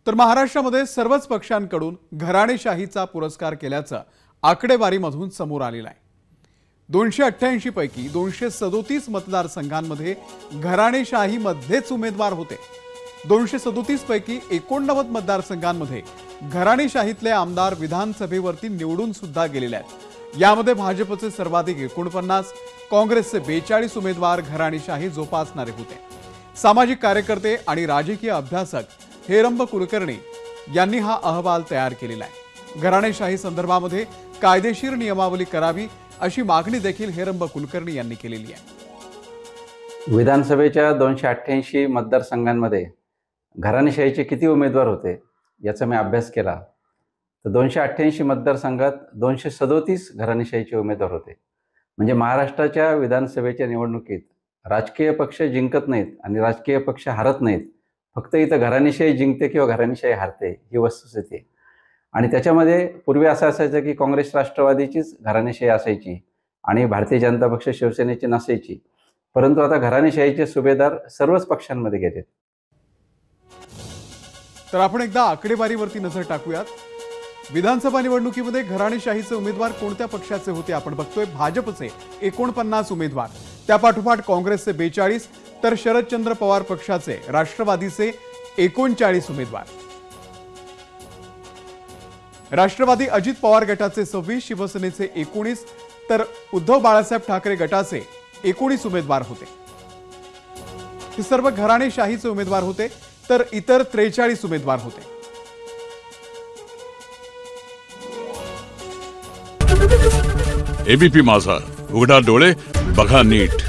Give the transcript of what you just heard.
तर महाराष्ट्रामध्ये सर्वच पक्षांकडून घराणेशाहीचा पुरस्कार केल्याचं आकडेवारीमधून समोर आलेलं आहे। 288 पैकी 237 मतदारसंघांमध्ये घराणेशाहीमध्येच उमेदवार होते। 237 पैकी 89 मतदारसंघांमध्ये घराणेशाहीतले आमदार विधानसभेवरती निवडून सुद्धा गेलेले आहेत। यामध्ये भाजपचे सर्वाधिक 49, काँग्रेसचे 42 उमेदवार घराणेशाही जोपासणारे होते। सामाजिक कार्यकर्ते आणि राजकीय अभ्यासक हेरंब कुलकर्णी यांनी हा अहवाल तयार केलेला आहे। घराणेशाही संदर्भामध्ये कायदेशीर नियमावली करावी अशी मागणी देखील हेरंब कुलकर्णी यांनी केलेली आहे। विधानसभेच्या 288 मतदारसंघांमध्ये घराणेशाहीचे किती उमेदवार होते याचा मी अभ्यास केला तर 288 मतदारसंघात 237 घराणेशाहीचे उमेदवार होते। म्हणजे महाराष्ट्राच्या विधानसभेच्या निवडणुकीत राजकीय पक्ष जिंकत नाहीत आणि राजकीय पक्ष हारत नाहीत, फक्त इथं घराणेशाही जिंकते किंवा घराणेशाही हारते ही वस्तुस्थिती आहे। आणि त्याच्यामध्ये पूर्वी असं असायचं की काँग्रेस राष्ट्रवादीचीच घराणेशाही असायची आणि भारतीय जनता पक्ष शिवसेनेची नसायची, परंतु आता घराणेशाहीचे सुभेदार सर्वच पक्षांमध्ये गेलेत। तर आपण एकदा आकडेवारीवरती नजर टाकूयात। विधानसभा निवडणुकीमध्ये घराणेशाहीचे उमेदवार कोणत्या पक्षाचे होते आपण बघतोय। भाजपचे 49 उमेदवार, त्यापाठोपाठ काँग्रेसचे 42, तर शरदचंद्र पवार पक्षाचे राष्ट्रवादीचे 39 उमेदवार। राष्ट्रवादी अजित पवार गटाचे 26, शिवसेनेचे 19, तर उद्धव बाळासाहेब ठाकरे गटाचे 19 उमेदवार होते। हे सर्व घराणेशाहीचे उमेदवार होते, तर इतर 43 उमेदवार होते। एबीपी माझा, उघडा डोळे बघा नीट।